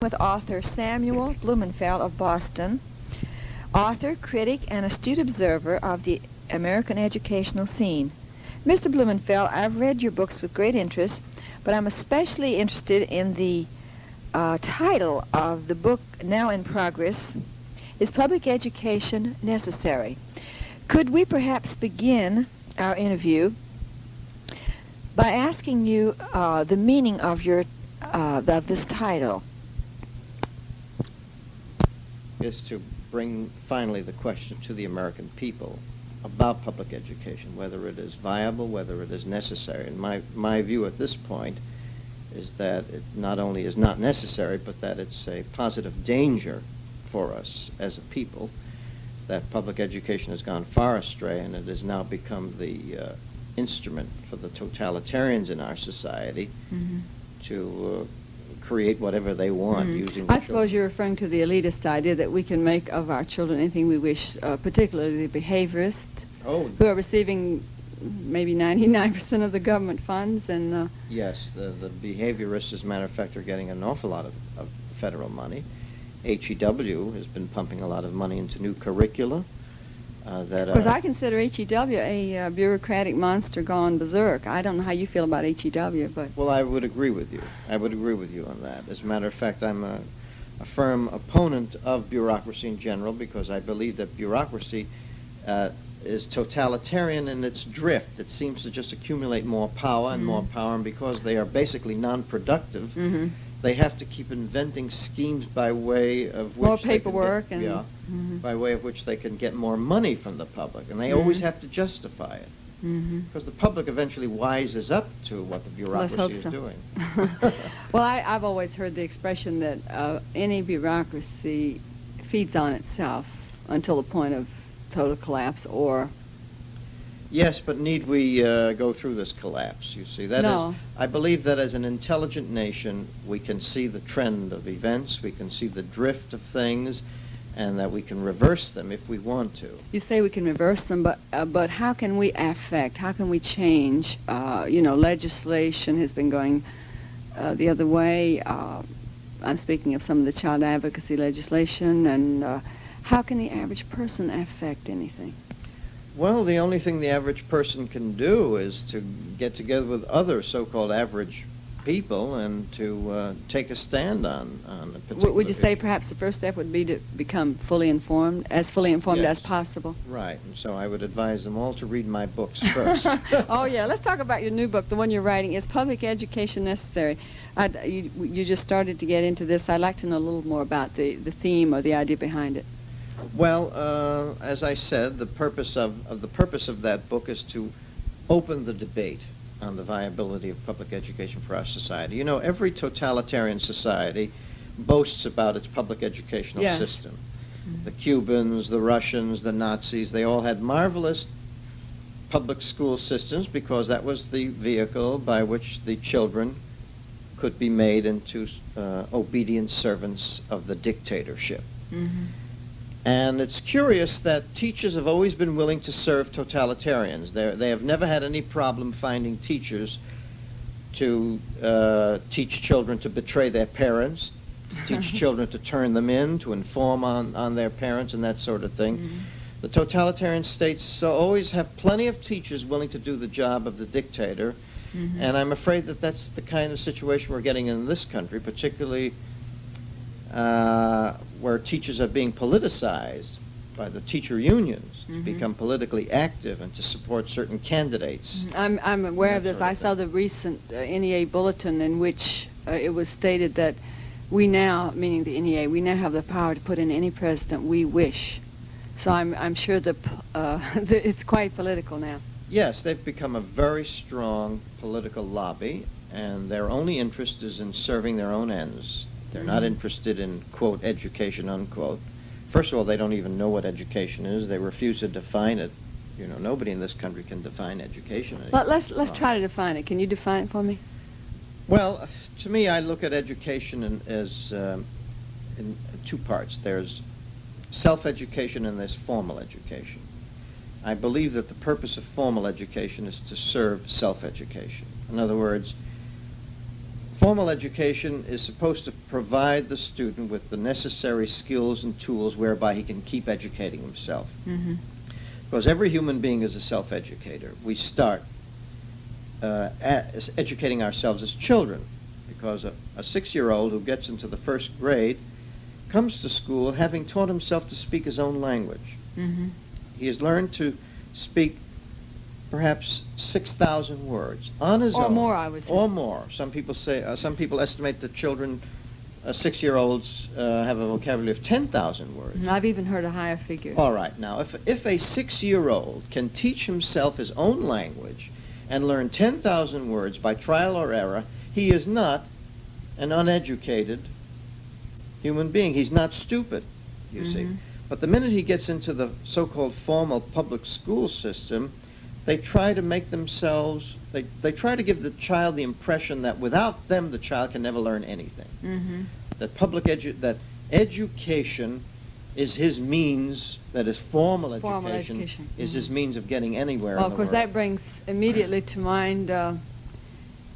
With author Samuel Blumenfeld of Boston, author, critic, and astute observer of the American educational scene. Mr. Blumenfeld, I've read your books with great interest, but I'm especially interested in the title of the book now in progress. Is public education necessary? Could we perhaps begin our interview by asking you the meaning of this title? Is to bring finally the question to the American people about public education, whether it is viable, whether it is necessary. And my view at this point is that it not only is not necessary, but that it's a positive danger for us as a people, that public education has gone far astray and it has now become the instrument for the totalitarians in our society to create whatever they want using the I suppose you're referring to the elitist idea that we can make of our children anything we wish, particularly the behaviorists, who are receiving maybe 99% of the government funds. And yes, the behaviorists, as a matter of fact, are getting an awful lot of federal money. HEW has been pumping a lot of money into new curricula. Because I consider HEW a bureaucratic monster gone berserk. I don't know how you feel about HEW, but... Well, I would agree with you. I would agree with you on that. As a matter of fact, I'm a firm opponent of bureaucracy in general because I believe that bureaucracy is totalitarian in its drift. It seems to just accumulate more power and more power, and because they are basically non-productive, they have to keep inventing schemes by way of which more paperwork by way of which they can get more money from the public, and they always have to justify it because the public eventually wises up to what the bureaucracy is doing. Well, I've always heard the expression that any bureaucracy feeds on itself until the point of total collapse, or... Yes, but need we go through this collapse, you see? That is, I believe that as an intelligent nation, we can see the trend of events, we can see the drift of things, and that we can reverse them if we want to. You say we can reverse them, but how can we affect, how can we change? Legislation has been going the other way. I'm speaking of some of the child advocacy legislation, and how can the average person affect anything? Well, the only thing the average person can do is to get together with other so-called average people and to take a stand on a particular Would you say issue. perhaps the first step would be to become fully informed as Yes. possible? Right, and so I would advise them all to read my books first. Oh, yeah. Let's talk about your new book, the one you're writing. Is public education necessary? You just started to get into this. I'd like to know a little more about the theme or the idea behind it. Well, as I said, the purpose of that book is to open the debate on the viability of public education for our society. You know, every totalitarian society boasts about its public educational system. The Cubans, the Russians, the Nazis, they all had marvelous public school systems because that was the vehicle by which the children could be made into obedient servants of the dictatorship. And it's curious that teachers have always been willing to serve totalitarians. They have never had any problem finding teachers to teach children to betray their parents, to teach children to turn them in, to inform on their parents and that sort of thing. The totalitarian states always have plenty of teachers willing to do the job of the dictator, and I'm afraid that that's the kind of situation we're getting in this country, particularly where teachers are being politicized by the teacher unions to become politically active and to support certain candidates. I'm aware of this. I saw the recent NEA bulletin in which it was stated that we now, meaning the NEA, we now have the power to put in any president we wish. So I'm sure it's quite political now. Yes, they've become a very strong political lobby, and their only interest is in serving their own ends. They're not interested in, quote, education, unquote. First of all, they don't even know what education is. They refuse to define it. You know, nobody in this country can define education. Let's try to define it. Can you define it for me? Well, to me, I look at education in two parts. There's self-education and there's formal education. I believe that the purpose of formal education is to serve self-education. In other words, Formal education is supposed to provide the student with the necessary skills and tools whereby he can keep educating himself. Mm-hmm. Because every human being is a self-educator. We start educating ourselves as children, because a 6-year-old who gets into the first grade comes to school having taught himself to speak his own language. Mm-hmm. He has learned to speak perhaps 6,000 words on his own. Or more, I would say. Or more. Some people estimate that children, 6-year-olds, have a vocabulary of 10,000 words. And I've even heard a higher figure. All right. Now, if a 6-year-old can teach himself his own language and learn 10,000 words by trial or error, he is not an uneducated human being. He's not stupid, you see. But the minute he gets into the so-called formal public school system, they try to make themselves, they try to give the child the impression that without them the child can never learn anything. Mm-hmm. That education is his means, that is formal education is his means of getting anywhere Well, in the of course, world. that brings immediately to mind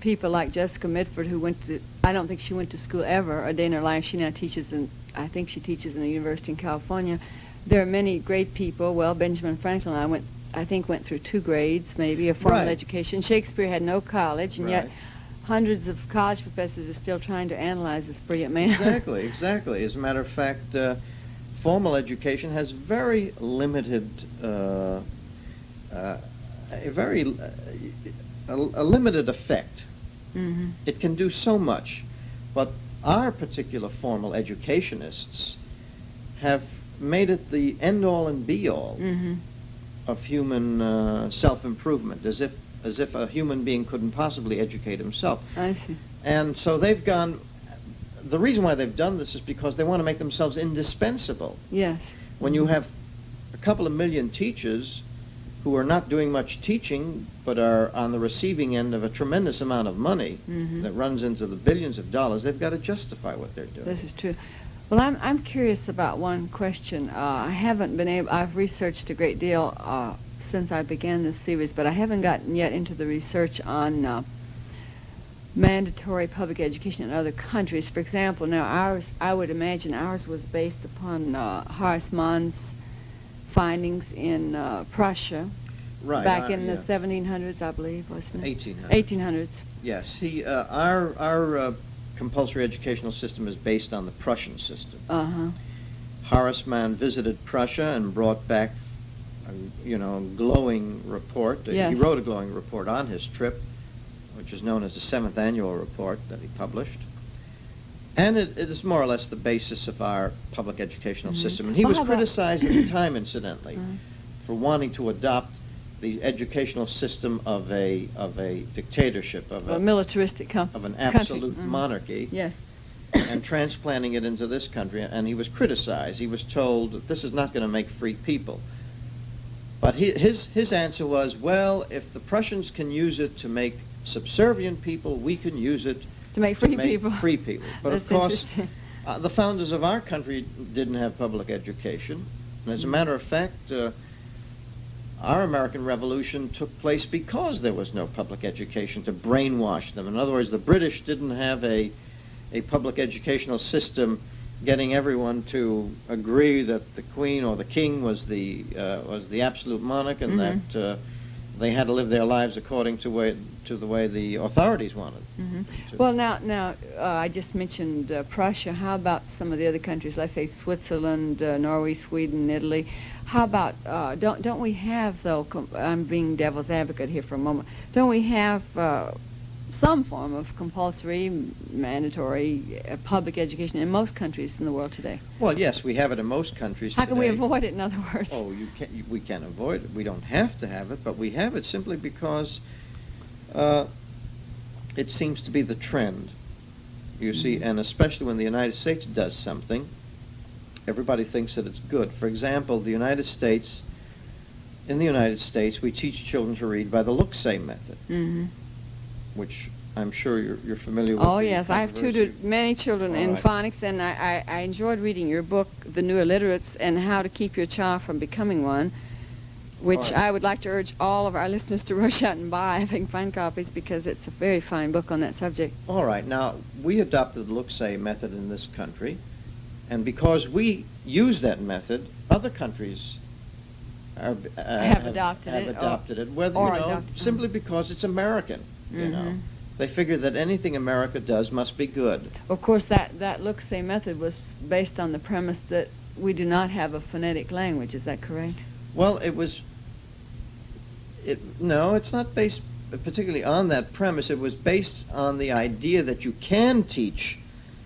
people like Jessica Mitford, who went to, I don't think she went to school ever a day in her life. She now teaches I think she teaches in a university in California. There are many great people. Well, Benjamin Franklin, I think went through 2 grades, maybe, of formal education. Shakespeare had no college, and yet hundreds of college professors are still trying to analyze this brilliant man. Exactly. As a matter of fact, formal education has very limited, a limited effect. Mm-hmm. It can do so much, but our particular formal educationists have made it the end-all and be-all of human self-improvement, as if a human being couldn't possibly educate himself. I see. And so they've gone. The reason why they've done this is because they want to make themselves indispensable. Yes. When you have a couple of million teachers who are not doing much teaching but are on the receiving end of a tremendous amount of money that runs into the billions of dollars, they've got to justify what they're doing. This is true. Well, I'm curious about one question. I've researched a great deal since I began this series, but I haven't gotten yet into the research on mandatory public education in other countries. For example, now I would imagine ours was based upon Horace Mann's findings in Prussia back in the 1700s, I believe, wasn't it? 1800s. Yes, our compulsory educational system is based on the Prussian system. Horace Mann visited Prussia and brought back a glowing report. Yes. He wrote a glowing report on his trip, which is known as the 7th Annual Report that he published. And it is more or less the basis of our public educational system. And he was criticized at the time, incidentally, for wanting to adopt the educational system of a dictatorship, of a militaristic of an absolute monarchy, yes, and transplanting it into this country. And he was criticized. He was told that this is not going to make free people. But his answer was, well, if the Prussians can use it to make subservient people, we can use it to make free people. But of course, the founders of our country didn't have public education. And as a matter of fact, our American Revolution took place because there was no public education to brainwash them. In other words, the British didn't have a public educational system getting everyone to agree that the Queen or the King was the absolute monarch, and that they had to live their lives according to the way the authorities wanted. Well, now I just mentioned Prussia. How about some of the other countries? Let's say Switzerland, Norway, Sweden, Italy. How about don't we have, though? I'm being devil's advocate here for a moment. Don't we have some form of compulsory, mandatory public education in most countries in the world today? Well, yes, we have it in most countries today. How can we avoid it, in other words? Oh, we can't avoid it. We don't have to have it, but we have it simply because it seems to be the trend, you see, and especially when the United States does something, everybody thinks that it's good. For example, in the United States, we teach children to read by the look-say method, which I'm sure you're familiar with. Oh, yes. I've tutored many children in phonics, and I enjoyed reading your book, The New Illiterates, and How to Keep Your Child from Becoming One. which All right. I would like to urge all of our listeners to rush out and buy if they can find copies, because it's a very fine book on that subject. All right. Now, we adopted the look-say method in this country, and because we use that method, other countries Have adopted it, adopted it, whether, or you know, adopted- simply because it's American, you know. They figure that anything America does must be good. Of course, that look-say method was based on the premise that we do not have a phonetic language. Is that correct? Well, no, it's not based particularly on that premise. It was based on the idea that you can teach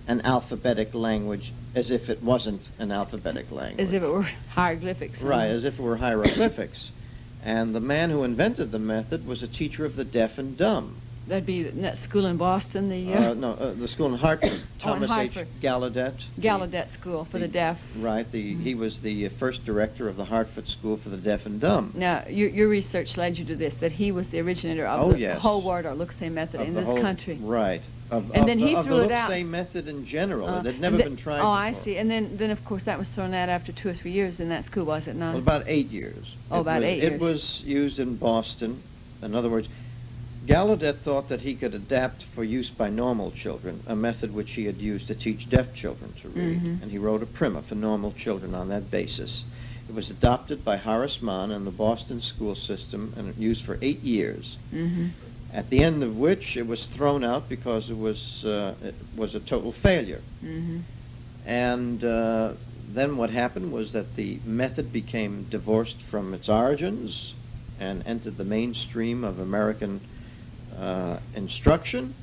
an alphabetic language as if it wasn't an alphabetic language. As if it were hieroglyphics. huh? Right, as if it were hieroglyphics. And the man who invented the method was a teacher of the deaf and dumb. That'd be that school in Boston, the The school in Hartford, Thomas H. Hartford. Gallaudet. Gallaudet School for the deaf. Right, he was the first director of the Hartford School for the Deaf and Dumb. Now, your research led you to this, that he was the originator of the yes. whole word or look-say method Of in the this whole- country. Right. And then he of threw the it out. look-say method in general. It had And never the- been tried Oh, I before. see. And then of course, that was thrown out after 2 or 3 years in that school, was it not? Well, about 8 years. Oh, about 8 years. It was used in Boston. In other words, Gallaudet thought that he could adapt for use by normal children, a method which he had used to teach deaf children to read, and he wrote a primer for normal children on that basis. It was adopted by Horace Mann in the Boston school system and used for 8 years, at the end of which it was thrown out because it was a total failure. And then what happened was that the method became divorced from its origins and entered the mainstream of American instruction,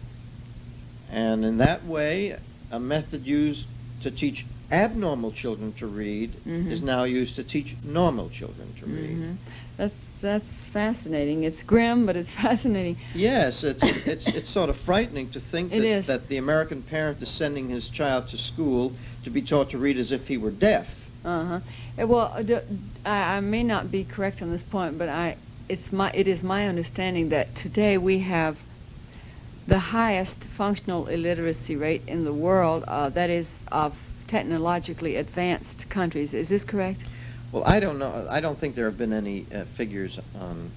and in that way a method used to teach abnormal children to read is now used to teach normal children to read. That's fascinating. It's grim, but it's fascinating. Yes, it's sort of frightening to think It is. that the American parent is sending his child to school to be taught to read as if he were deaf. Well, I may not be correct on this point, but it is my understanding that today we have the highest functional illiteracy rate in the world, that is of technologically advanced countries. Is this correct? Well, I don't know. I don't think there have been any figures on,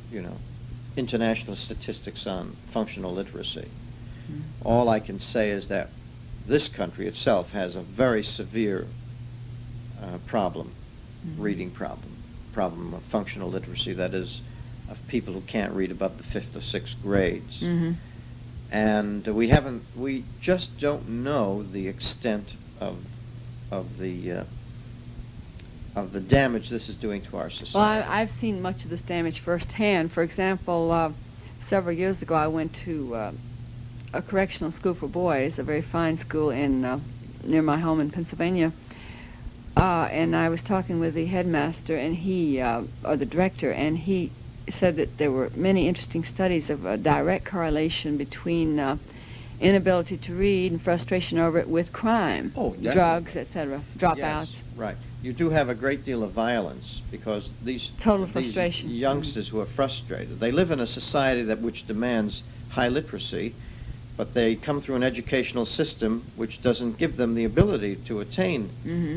international statistics on functional literacy. All I can say is that this country itself has a very severe problem, reading problem of functional literacy, that is, of people who can't read above the 5th or 6th grades. And we just don't know the extent of the damage this is doing to our society. Well, I've seen much of this damage firsthand. For example, several years ago I went to a correctional school for boys, a very fine school near my home in Pennsylvania. And I was talking with the headmaster and or the director, and he said that there were many interesting studies of a direct correlation between inability to read and frustration over it with crime, drugs, etc., dropouts. Yes, right. You do have a great deal of violence because these youngsters who are frustrated, they live in a society which demands high literacy, but they come through an educational system which doesn't give them the ability to attain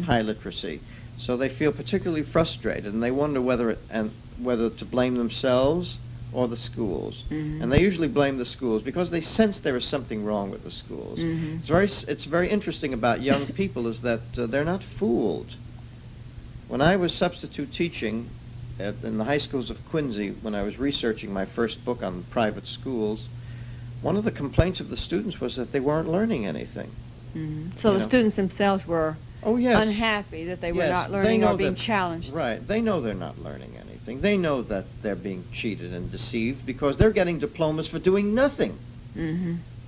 high literacy. So they feel particularly frustrated, and they wonder whether to blame themselves or the schools. And they usually blame the schools because they sense there is something wrong with the schools. It's very interesting about young people is that they're not fooled. When I was substitute teaching in the high schools of Quincy, when I was researching my first book on private schools, one of the complaints of the students was that they weren't learning anything. So the students themselves were yes. unhappy that they were not learning or being challenged. Right. They know they're not learning anything. They know that they're being cheated and deceived because they're getting diplomas for doing nothing.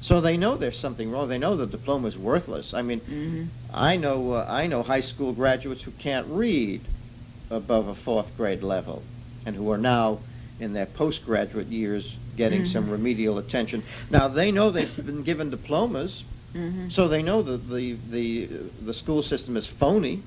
So they know there's something wrong. They know the diploma is worthless. I mean, I know high school graduates who can't read above a 4th grade level and who are now in their postgraduate years getting some remedial attention. Now, they know they've been given diplomas, so they know that the school system is phony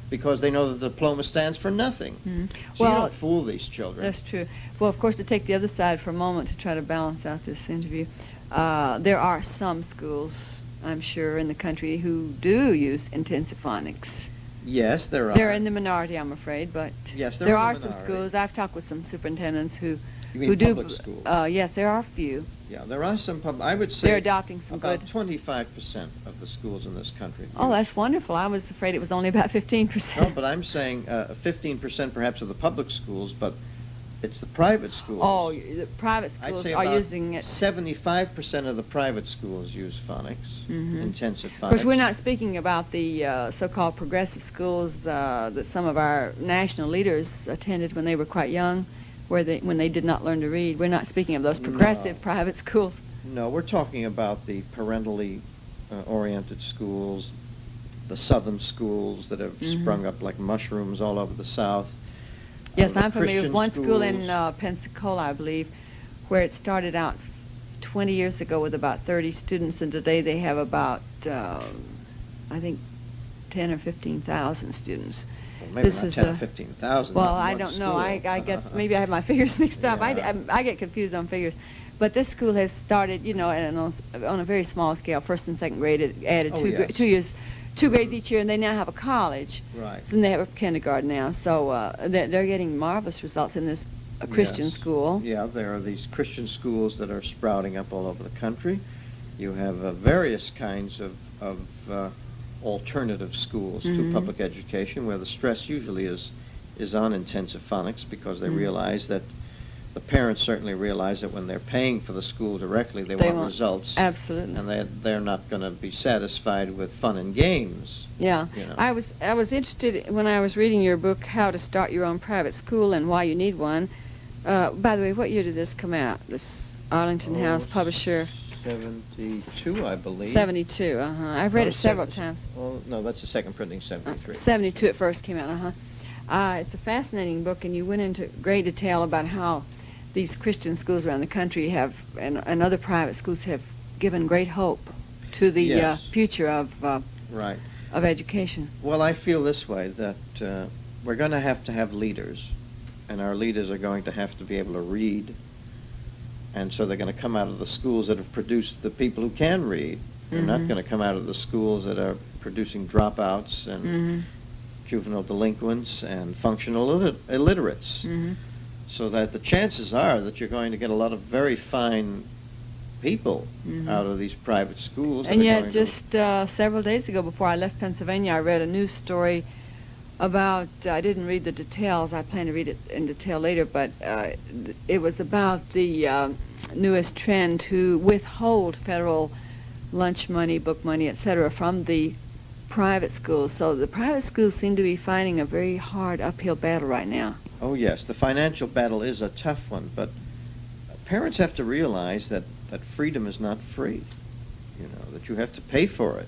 because they know the diploma stands for nothing. So you don't fool these children. That's true. Well, of course, to take the other side for a moment to try to balance out this interview, there are some schools, I'm sure, in the country who do use intensive phonics. Yes, there are. They're in the minority, I'm afraid, but Yes, there in are the some minority. schools. I've talked with some superintendents who You mean do. public schools? Yes, there are a few. Yeah, there are some I would say They're adopting some about good. 25% of the schools in this country. Oh, use- that's wonderful. I was afraid it was only about 15%. No, but I'm saying 15% perhaps of the public schools, but it's the private schools. Oh, the private I'd schools say are about using it. 75% of the private schools use phonics, intensive phonics. Of course, we're not speaking about the so-called progressive schools that some of our national leaders attended when they were quite young, when they did not learn to read. We're not speaking of those progressive No. private schools. No, we're talking about the parentally oriented schools, the southern schools that have sprung up like mushrooms all over the South. Yes, The I'm familiar with Christian one school in schools. Pensacola, I believe, where it started out 20 years ago with about 30 students, and today they have about, I think, 10 or 15,000 students. Well, maybe This not is 10 a- or 15,000. Well, not in I one don't know. school. I get maybe I have my figures mixed up. Yeah. I get confused on figures. But this school has started, and on a very small scale, first and second grade. It added Oh, yes. 2 grades each year, and they now have a college. Right. So then they have a kindergarten now. So they're getting marvelous results in this Christian Yes. school. Yeah, there are these Christian schools that are sprouting up all over the country. You have various kinds of alternative schools to public education, where the stress usually is on intensive phonics, because they realize that the parents certainly realize that when they're paying for the school directly, they want results. Absolutely. And they're not going to be satisfied with fun and games. Yeah. You know. I was interested when I was reading your book, How to Start Your Own Private School and Why You Need One. By the way, what year did this come out? This Arlington House publisher. 72, I believe. 72. I've read No, it several 70 times. Well, no, that's the second printing, 73. 72 it first came out. It's a fascinating book, and you went into great detail about how these Christian schools around the country have, and other private schools have given great hope to the Yes. future of Right. education. Well, I feel this way, that we're going to have leaders, and our leaders are going to have to be able to read, and so they're going to come out of the schools that have produced the people who can read. They're not going to come out of the schools that are producing dropouts and juvenile delinquents and functional illiterates. So that the chances are that you're going to get a lot of very fine people out of these private schools. that And are yet, going just several days ago, before I left Pennsylvania, I read a news story about, I didn't read the details, I plan to read it in detail later, but it was about the newest trend to withhold federal lunch money, book money, etc., from the private schools. So the private schools seem to be finding a very hard uphill battle right now. Oh, yes, the financial battle is a tough one, but parents have to realize that freedom is not free, that you have to pay for it.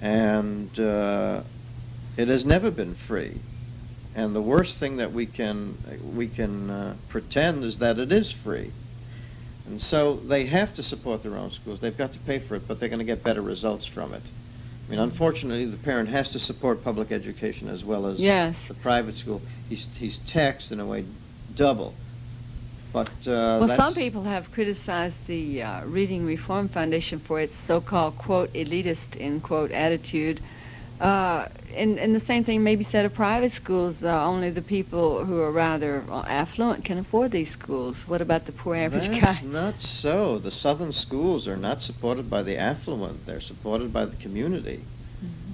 And it has never been free. And the worst thing that we can pretend is that it is free. And so they have to support their own schools. They've got to pay for it, but they're going to get better results from it. I mean, unfortunately, the parent has to support public education as well as the private school. He's taxed in a way double. But well, some people have criticized the Reading Reform Foundation for its so-called, quote, elitist, end quote, attitude. And the same thing may be said of private schools. Only the people who are rather affluent can afford these schools. What about the poor average guy? That's not so. The southern schools are not supported by the affluent. They're supported by the community,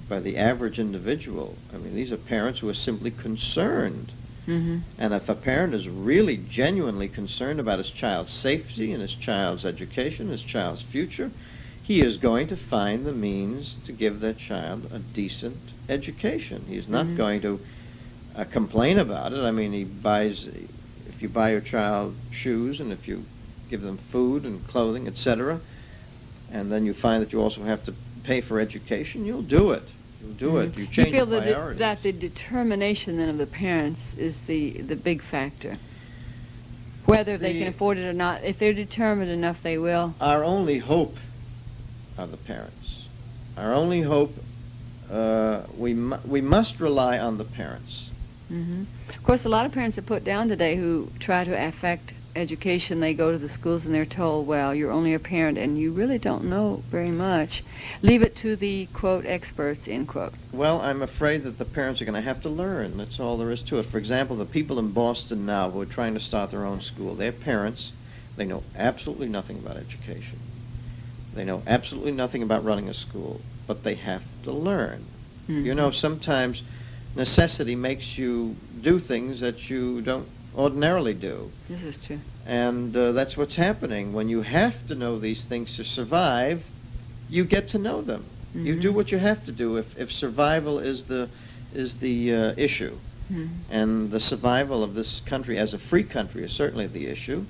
by the average individual. I mean, these are parents who are simply concerned. And if a parent is really genuinely concerned about his child's safety and his child's education, his child's future, he is going to find the means to give that child a decent education. He's not going to complain about it. I mean, if you buy your child shoes and if you give them food and clothing, etc., and then you find that you also have to pay for education, you'll do it. You'll do it. You change feel your priorities. that the determination then of the parents is the big factor. Whether they can afford it or not, if they're determined enough, they will. Our only hope are the parents. Our only hope, we must rely on the parents. Of course, a lot of parents are put down today who try to affect education, they go to the schools and they're told, well, you're only a parent and you really don't know very much. Leave it to the, quote, experts, end quote. Well, I'm afraid that the parents are going to have to learn. That's all there is to it. For example, the people in Boston now who are trying to start their own school, they're parents. They know absolutely nothing about education. They know absolutely nothing about running a school, but they have to learn. Mm-hmm. You know, sometimes necessity makes you do things that you don't ordinarily do. This is true. And that's what's happening. When you have to know these things to survive, you get to know them. Mm-hmm. You do what you have to do if survival is the issue. Mm-hmm. And the survival of this country as a free country is certainly the issue.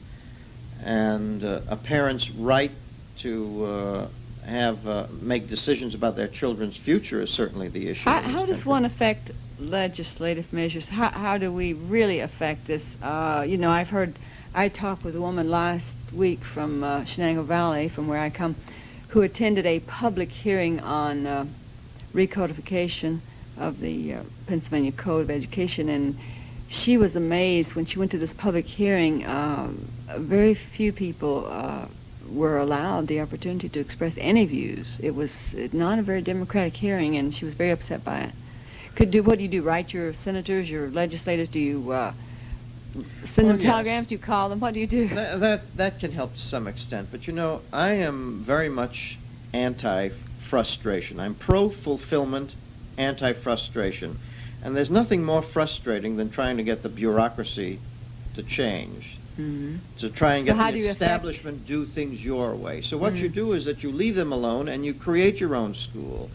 And a parent's right to make decisions about their children's future is certainly the issue. How does one affect legislative measures? How do we really affect this? You know, I talked with a woman last week from Shenango Valley, from where I come, who attended a public hearing on recodification of the Pennsylvania Code of Education, and she was amazed when she went to this public hearing. Very few people were allowed the opportunity to express any views. It was not a very democratic hearing, and she was very upset by it. What do you do? Write your senators, your legislators? Do you send them telegrams? Do you call them? What do you do? That can help to some extent. But you know, I am very much anti-frustration. I'm pro-fulfillment, anti-frustration. And there's nothing more frustrating than trying to get the bureaucracy to change. Mm-hmm. To try and So get the establishment do things your way. So what you do is that you leave them alone and you create your own school.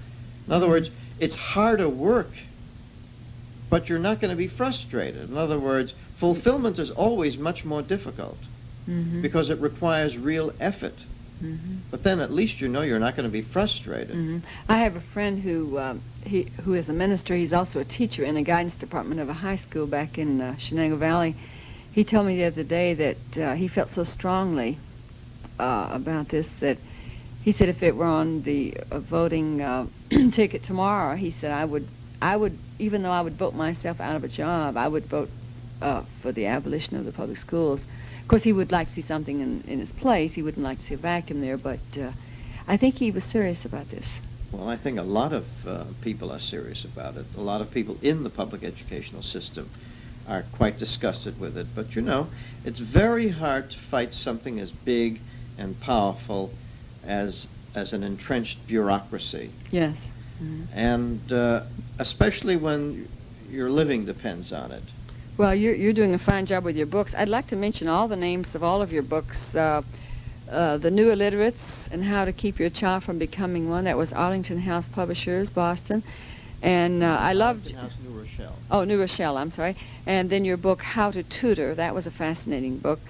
In other words, it's harder work, but you're not going to be frustrated. In other words, fulfillment is always much more difficult because it requires real effort. But then at least you know you're not going to be frustrated. I have a friend who is a minister. He's also a teacher in the guidance department of a high school back in Shenango Valley. He told me the other day that he felt so strongly about this that he said if it were on the voting ticket tomorrow, he said I would, even though I would vote myself out of a job, I would vote for the abolition of the public schools. Of course, he would like to see something in its place. He wouldn't like to see a vacuum there, but I think he was serious about this. Well, I think a lot of people are serious about it. A lot of people in the public educational system are quite disgusted with it. But, you know, it's very hard to fight something as big and powerful as an entrenched bureaucracy. Yes. And especially when your living depends on it. Well, you're doing a fine job with your books. I'd like to mention all the names of all of your books. The New Illiterates and How to Keep Your Child from Becoming One. That was Arlington House Publishers, Boston. And I loved... Arlington House, New Rochelle. Oh, New Rochelle, I'm sorry. And then your book, How to Tutor. That was a fascinating book.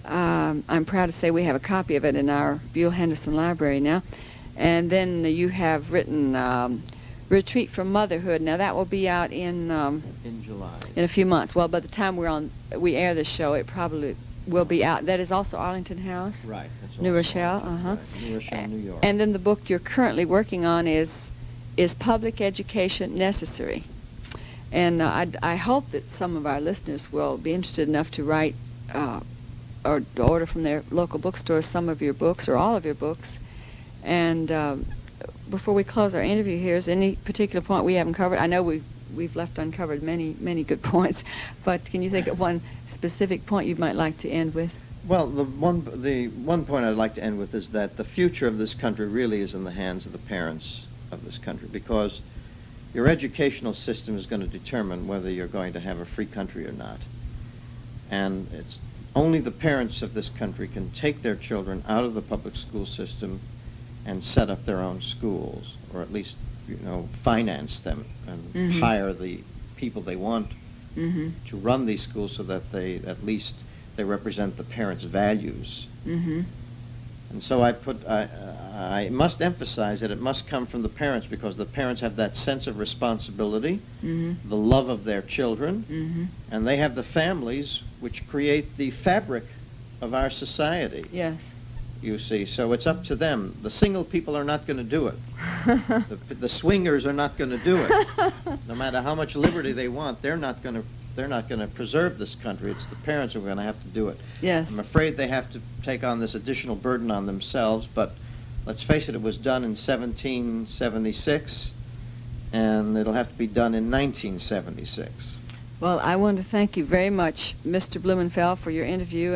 I'm proud to say we have a copy of it in our Buell Henderson Library now. And then you have written Retreat from Motherhood. Now that will be out in July. In a few months. Well, by the time we air this show, it probably will be out. That is also Arlington House. Right. That's New Rochelle. Right. New Rochelle, New York. And then the book you're currently working on is Public Education Necessary? And I hope that some of our listeners will be interested enough to write or to order from their local bookstores some of your books or all of your books. And before we close our interview here, is any particular point we haven't covered? I know we've left uncovered many good points, but can you think of one specific point you might like to end with? Well, the one point I'd like to end with is that the future of this country really is in the hands of the parents of this country, because your educational system is going to determine whether you're going to have a free country or not. And it's only the parents of this country can take their children out of the public school system and set up their own schools, or at least, finance them and hire the people they want to run these schools so that they represent the parents' values. And so I must emphasize that it must come from the parents, because the parents have that sense of responsibility, the love of their children, and they have the families which create the fabric of our society. Yes. You see, so it's up to them. The single people are not going to do it. The swingers are not going to do it. No matter how much liberty they want, they're not going they're not going to preserve this country. It's the parents who are going to have to do it. Yes. I'm afraid they have to take on this additional burden on themselves, but let's face it, it was done in 1776, and it'll have to be done in 1976. Well, I want to thank you very much, Mr. Blumenfeld, for your interview.